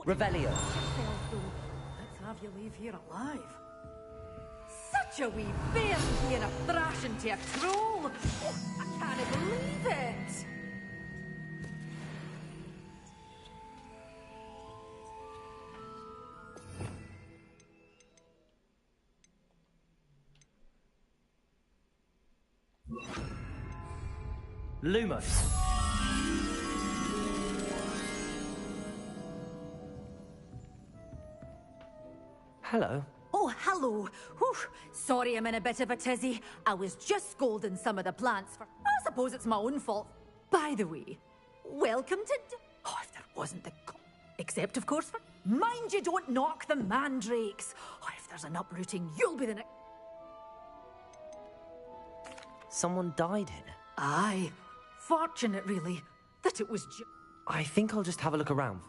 Revelio. Let's have you leave here alive. Such a wee bairn being a thrashing to a troll. Oh, I can't believe it. Lumos. Hello. Oh, hello. Whew. Sorry I'm in a bit of a tizzy. I was just scolding some of the plants for... I suppose it's my own fault. By the way, welcome to... Oh, if there wasn't the... Except, of course, for... Mind you don't knock the mandrakes. Oh, if there's an uprooting, you'll be the next... Someone died here. Aye. Fortunate, really, that it was I think I'll just have a look around.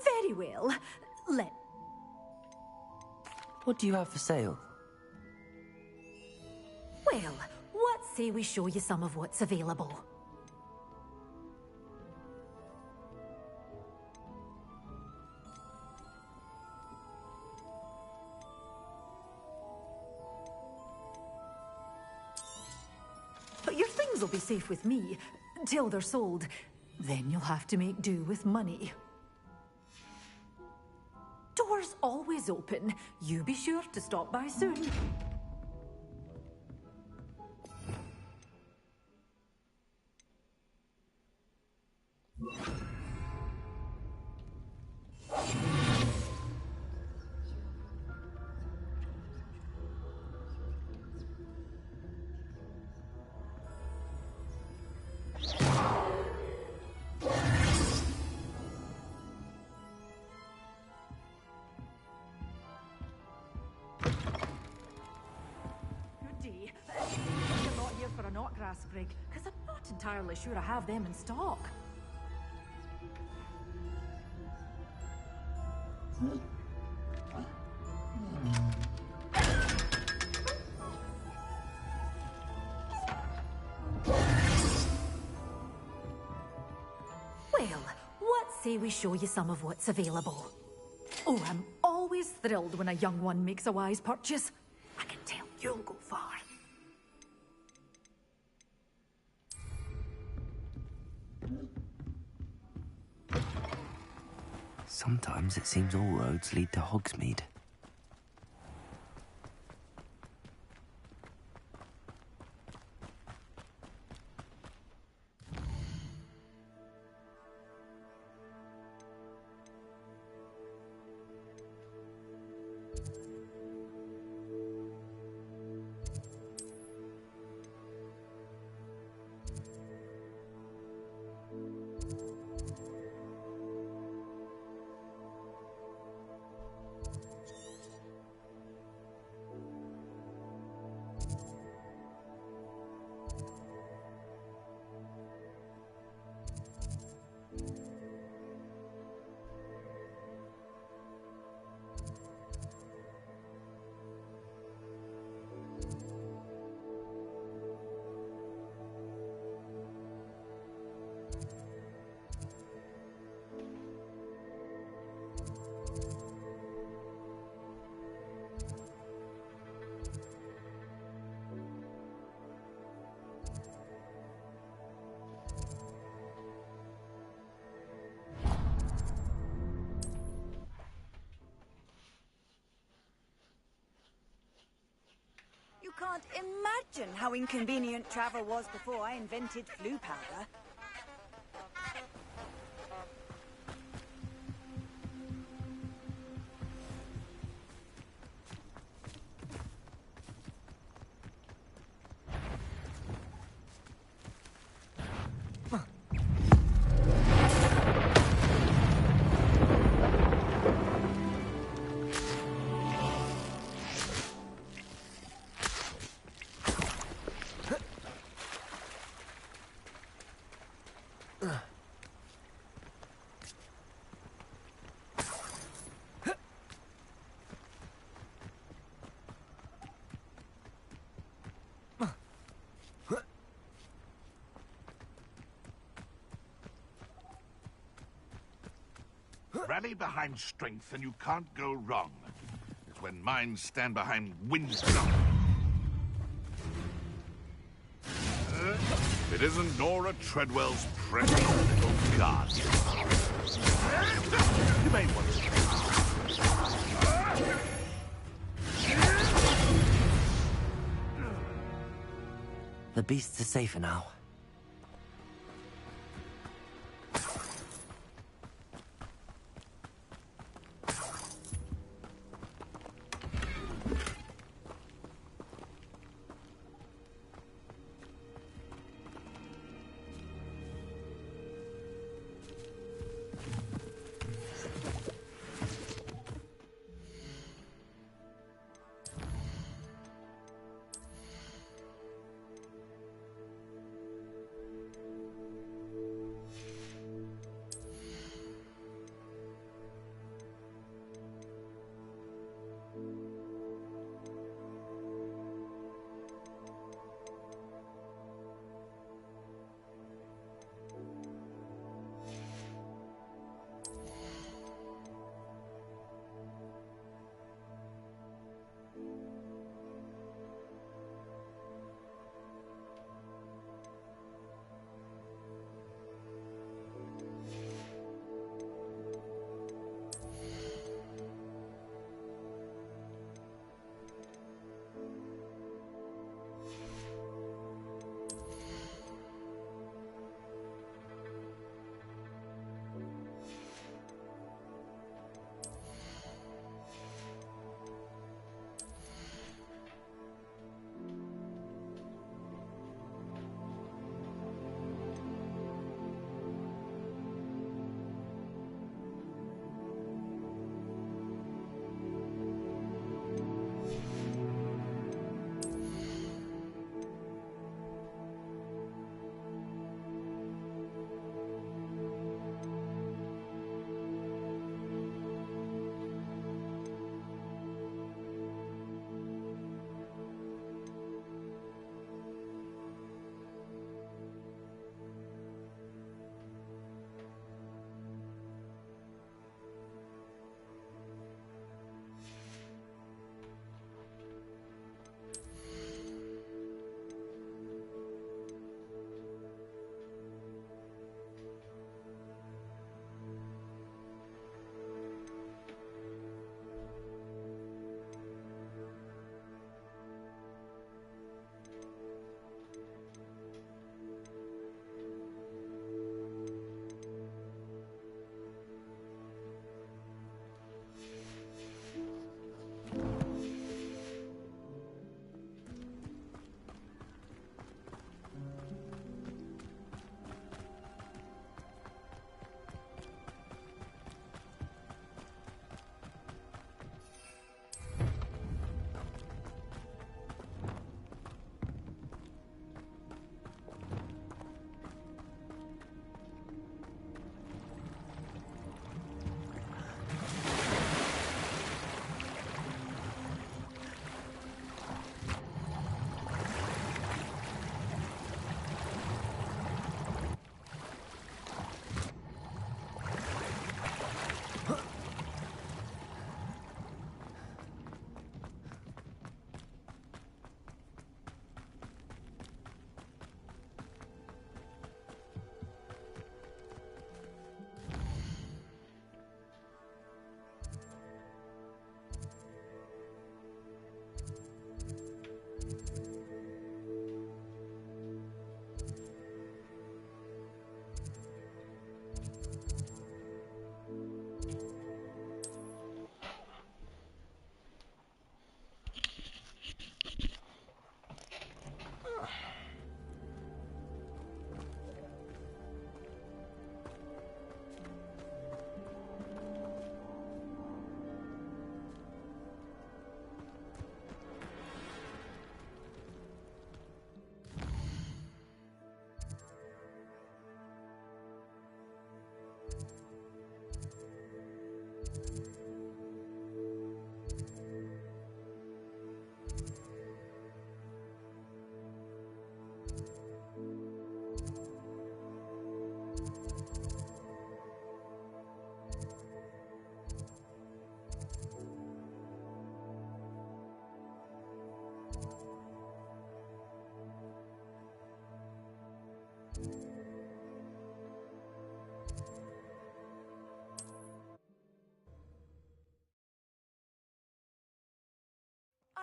Very well. What do you have for sale? Well, what say we show you some of what's available? But your things will be safe with me, till they're sold. Then you'll have to make do with money. Doors always open. You be sure to stop by soon. Because I'm not entirely sure I have them in stock. Well, what say we show you some of what's available? Oh, I'm always thrilled when a young one makes a wise purchase. I can tell you'll go far. Sometimes it seems all roads lead to Hogsmeade. You can't imagine how inconvenient travel was before I invented flu powder. rally behind strength and you can't go wrong. It's when minds stand behind wisdom. It isn't Nora Treadwell's precious little guardian. You may want to... The beasts are safer now.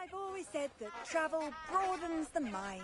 I've always said that travel broadens the mind.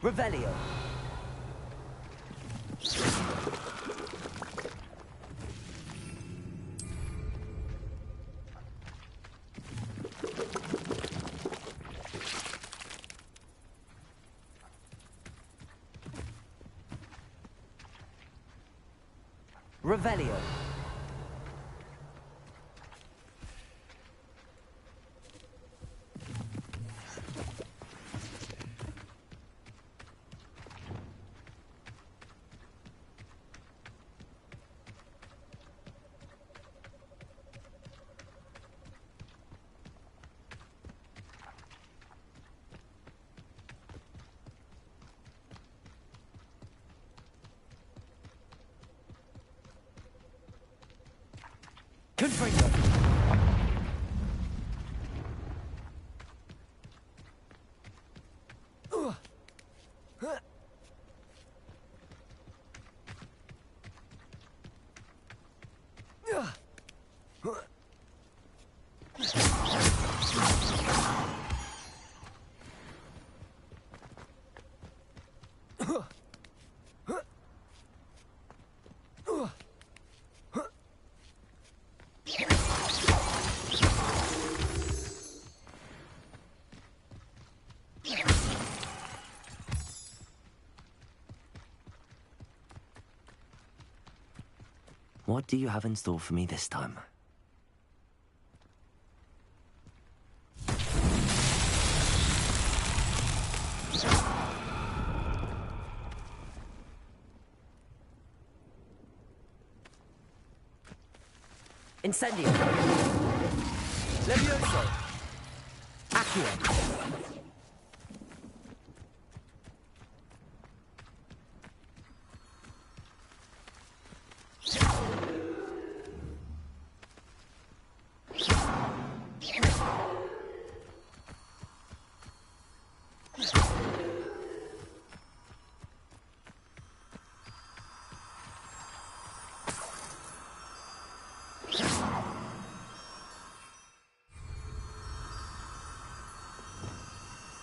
Revelio. Revelio. Confringo. What do you have in store for me this time? Incendio. Levioso. Accio.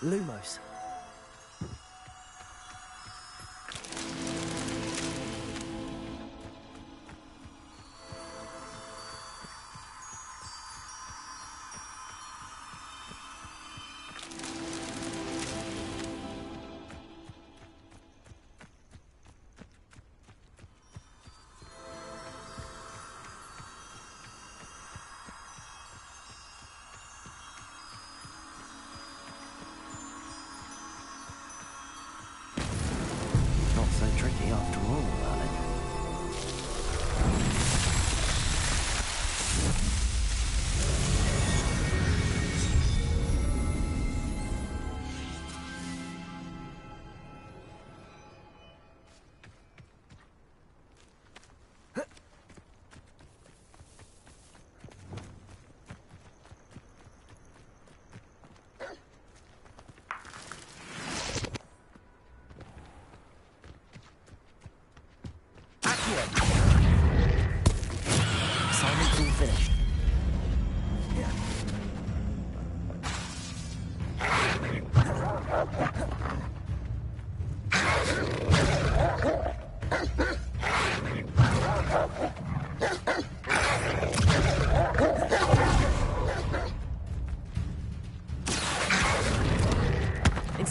Lumos. Not so tricky after all, Merlin.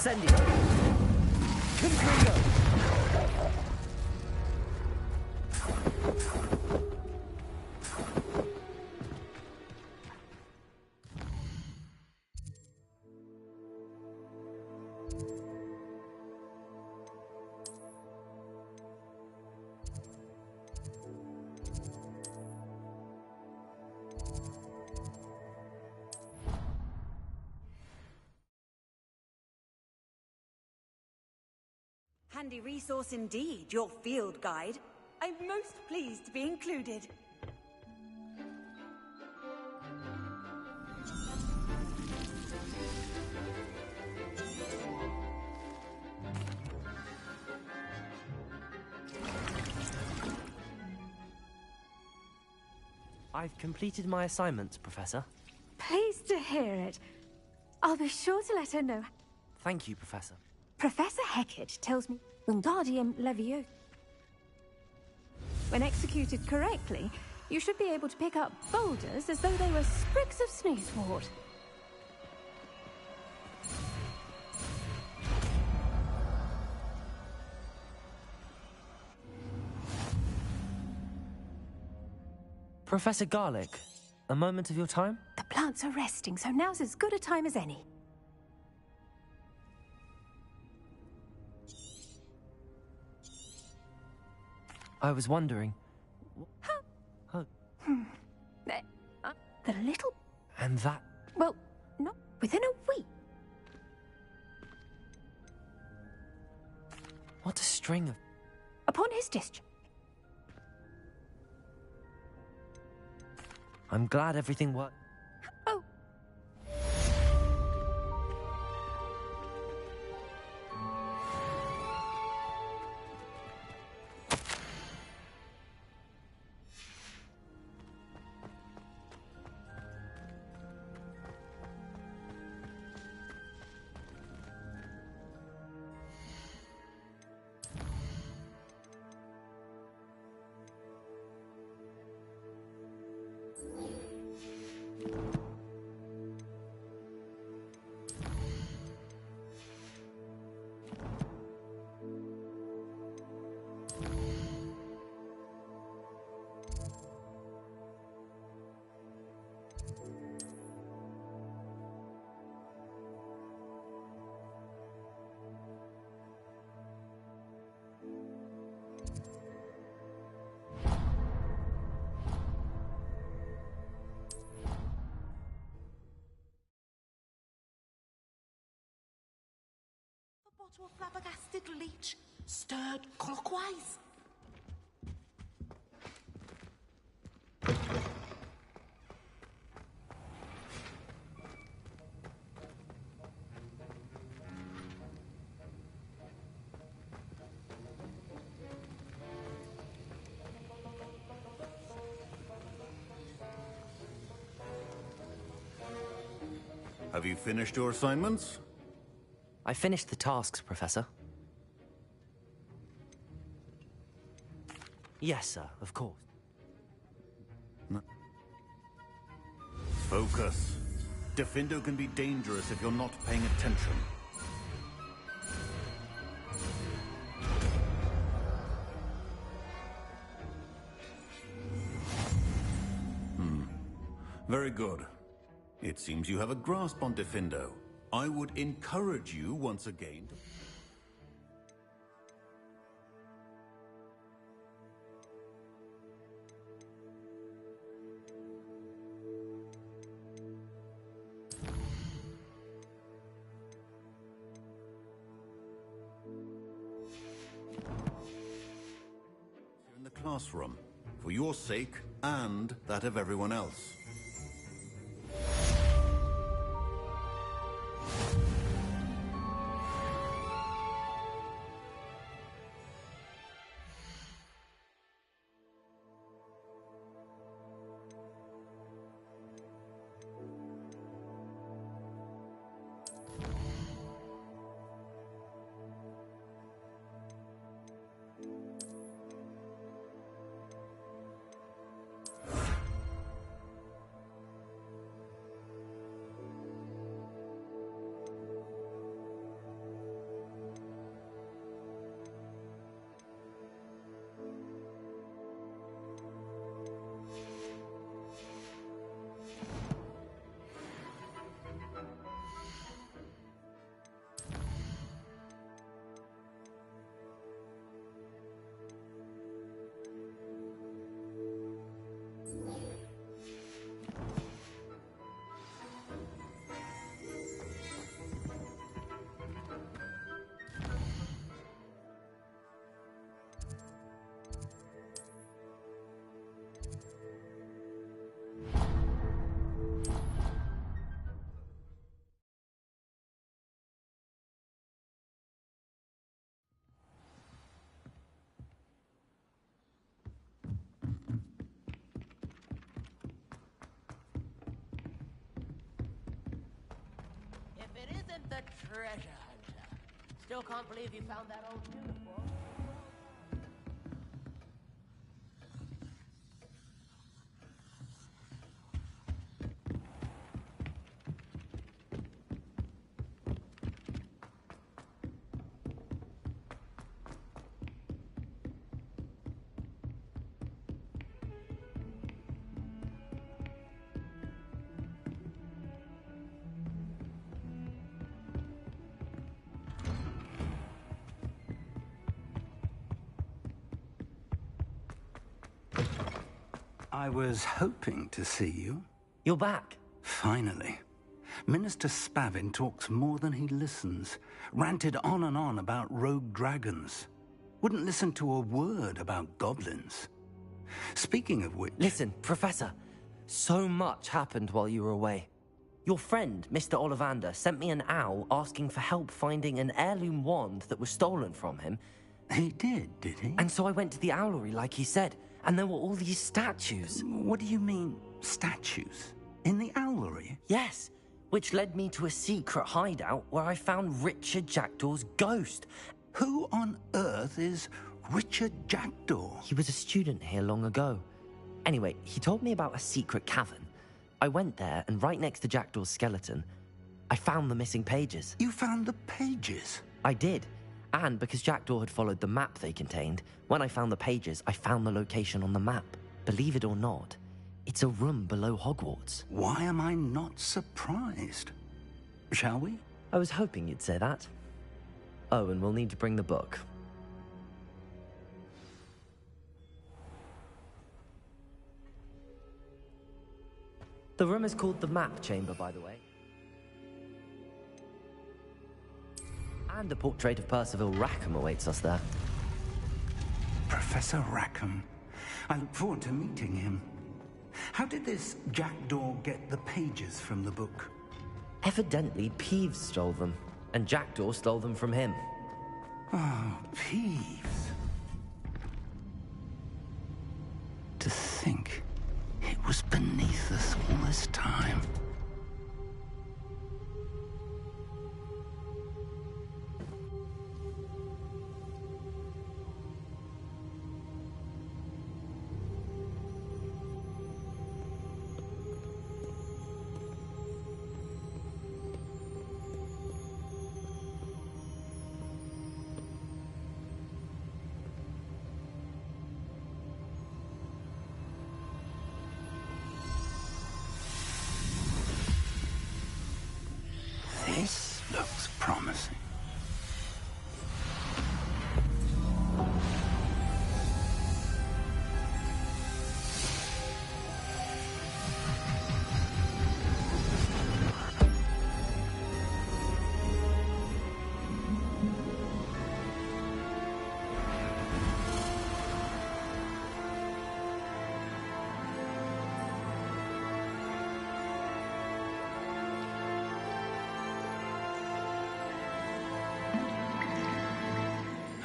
Incendio. Conclusion. Handy resource indeed, your field guide. I'm most pleased to be included. I've completed my assignments, Professor. Pleased to hear it. I'll be sure to let her know. Thank you, Professor. Professor Hecat tells me Wingardium Leviosa. When executed correctly, you should be able to pick up boulders as though they were sprigs of sneezewort. Professor Garlic, a moment of your time? The plants are resting, so now's as good a time as any. I was wondering... The little... And that... Well, not within a week. What a string of... Upon his discharge. I'm glad everything worked. Oh. To a flabbergasted leech, stirred clockwise. Have you finished your assignments? I finished the tasks, Professor. Yes, sir, of course. No. Focus. Defindo can be dangerous if you're not paying attention. Very good. It seems you have a grasp on Defindo. I would encourage you once again to... in the classroom, for your sake and that of everyone else. the treasure hunter. Still can't believe you found that old uniform. I was hoping to see you. You're back. Finally. Minister Spavin talks more than he listens. Ranted on and on about rogue dragons. Wouldn't listen to a word about goblins. Speaking of which... Listen, Professor. So much happened while you were away. Your friend, Mr. Ollivander, sent me an owl asking for help finding an heirloom wand that was stolen from him. He did he? And so I went to the owlery like he said. And there were all these statues. What do you mean, statues? In the owlery? Yes, which led me to a secret hideout where I found Richard Jackdaw's ghost. Who on earth is Richard Jackdaw? He was a student here long ago. Anyway, he told me about a secret cavern. I went there, and right next to Jackdaw's skeleton, I found the missing pages. You found the pages? I did. And because Jackdaw had followed the map they contained, when I found the pages, I found the location on the map. Believe it or not, it's a room below Hogwarts. Why am I not surprised? Shall we? I was hoping you'd say that. Oh, and we'll need to bring the book. The room is called the Map Chamber, by the way. And a portrait of Percival Rackham awaits us there. Professor Rackham. I look forward to meeting him. How did this Jackdaw get the pages from the book? Evidently, Peeves stole them, and Jackdaw stole them from him. Oh, Peeves. To think it was beneath us all this time. This looks promising.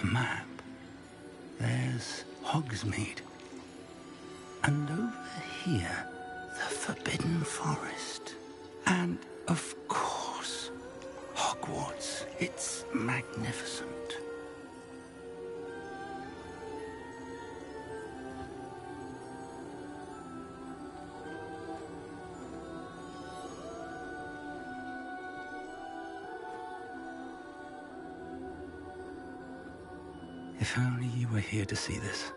A map. There's Hogsmeade. And over here, the Forbidden Forest. And, of course, Hogwarts. It's magnificent. If only you were here to see this.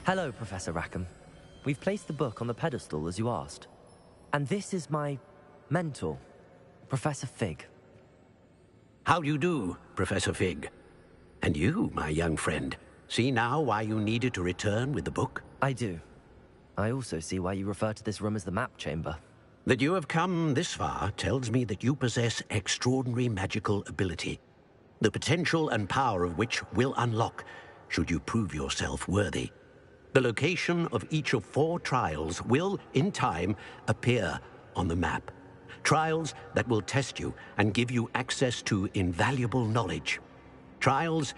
Hello, Professor Rackham. We've placed the book on the pedestal as you asked. And this is my mentor, Professor Fig. How do you do, Professor Fig? And you, my young friend, see now why you needed to return with the book? I do. I also see why you refer to this room as the Map Chamber. That you have come this far tells me that you possess extraordinary magical ability, the potential and power of which will unlock, should you prove yourself worthy. The location of each of 4 trials will, in time, appear on the map. Trials that will test you and give you access to invaluable knowledge. Trials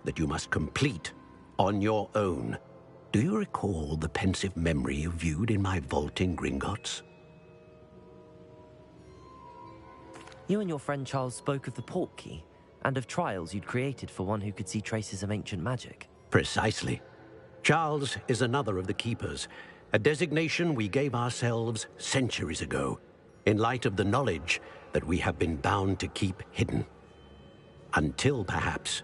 that you must complete on your own. Do you recall the pensive memory you viewed in my vault in Gringotts? You and your friend Charles spoke of the port key and of trials you'd created for one who could see traces of ancient magic. Precisely. Charles is another of the Keepers, a designation we gave ourselves centuries ago, in light of the knowledge that we have been bound to keep hidden. Until, perhaps,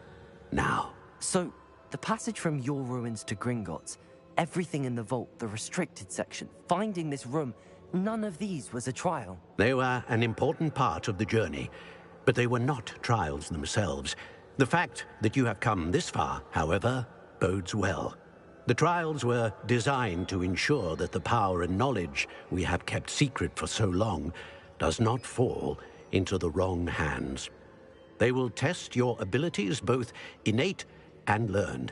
now. So, the passage from your ruins to Gringotts, everything in the vault, the restricted section, finding this room, none of these was a trial. They were an important part of the journey, but they were not trials themselves. The fact that you have come this far, however, bodes well. The trials were designed to ensure that the power and knowledge we have kept secret for so long does not fall into the wrong hands. They will test your abilities, both innate and learned.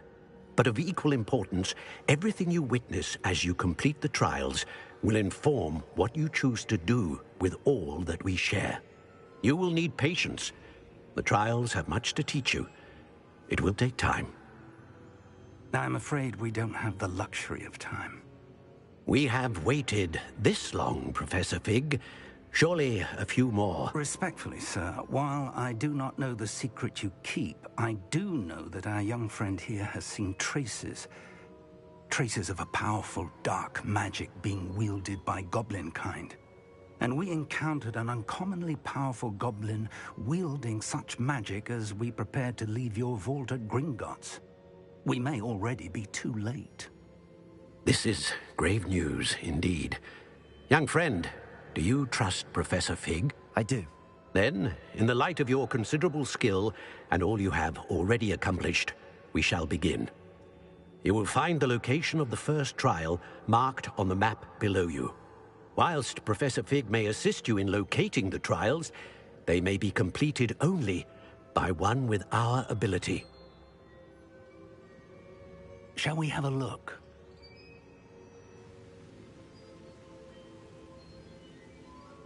But of equal importance, everything you witness as you complete the trials will inform what you choose to do with all that we share. You will need patience. The trials have much to teach you. It will take time. I'm afraid we don't have the luxury of time. We have waited this long, Professor Fig. Surely a few more. Respectfully, sir, while I do not know the secret you keep, I do know that our young friend here has seen traces of a powerful dark magic being wielded by goblin kind. And we encountered an uncommonly powerful goblin wielding such magic as we prepared to leave your vault at Gringotts. We may already be too late. This is grave news indeed. Young friend, do you trust Professor Fig? I do. Then, in the light of your considerable skill and all you have already accomplished, we shall begin. You will find the location of the first trial marked on the map below you. Whilst Professor Fig may assist you in locating the trials, they may be completed only by one with our ability. Shall we have a look?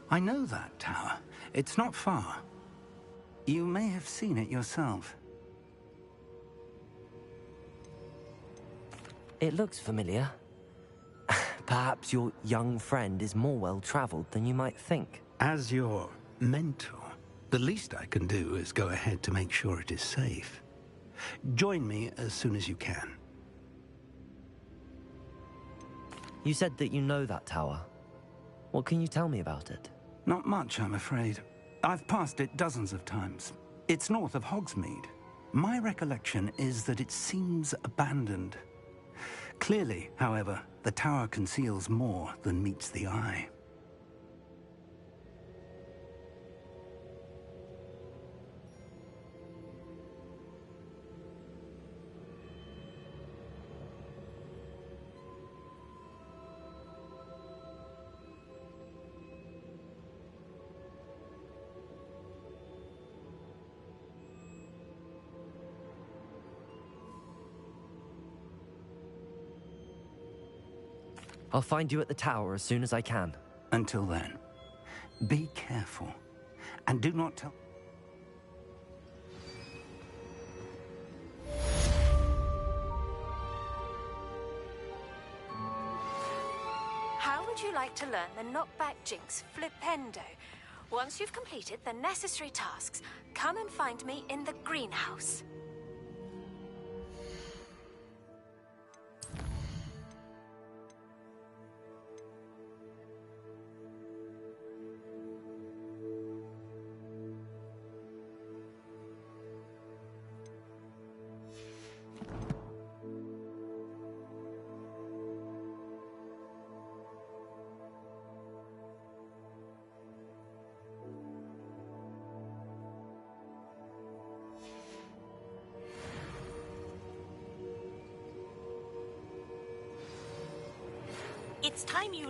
I know that tower. It's not far. You may have seen it yourself. It looks familiar. Perhaps your young friend is more well-traveled than you might think. As your mentor, the least I can do is go ahead to make sure it is safe. Join me as soon as you can. You said that you know that tower. What can you tell me about it? Not much, I'm afraid. I've passed it dozens of times. It's north of Hogsmeade. My recollection is that it seems abandoned. Clearly, however, the tower conceals more than meets the eye. I'll find you at the tower as soon as I can. Until then, be careful, and do not tell... How would you like to learn the knockback jinx flipendo? Once you've completed the necessary tasks, come and find me in the greenhouse. It's time you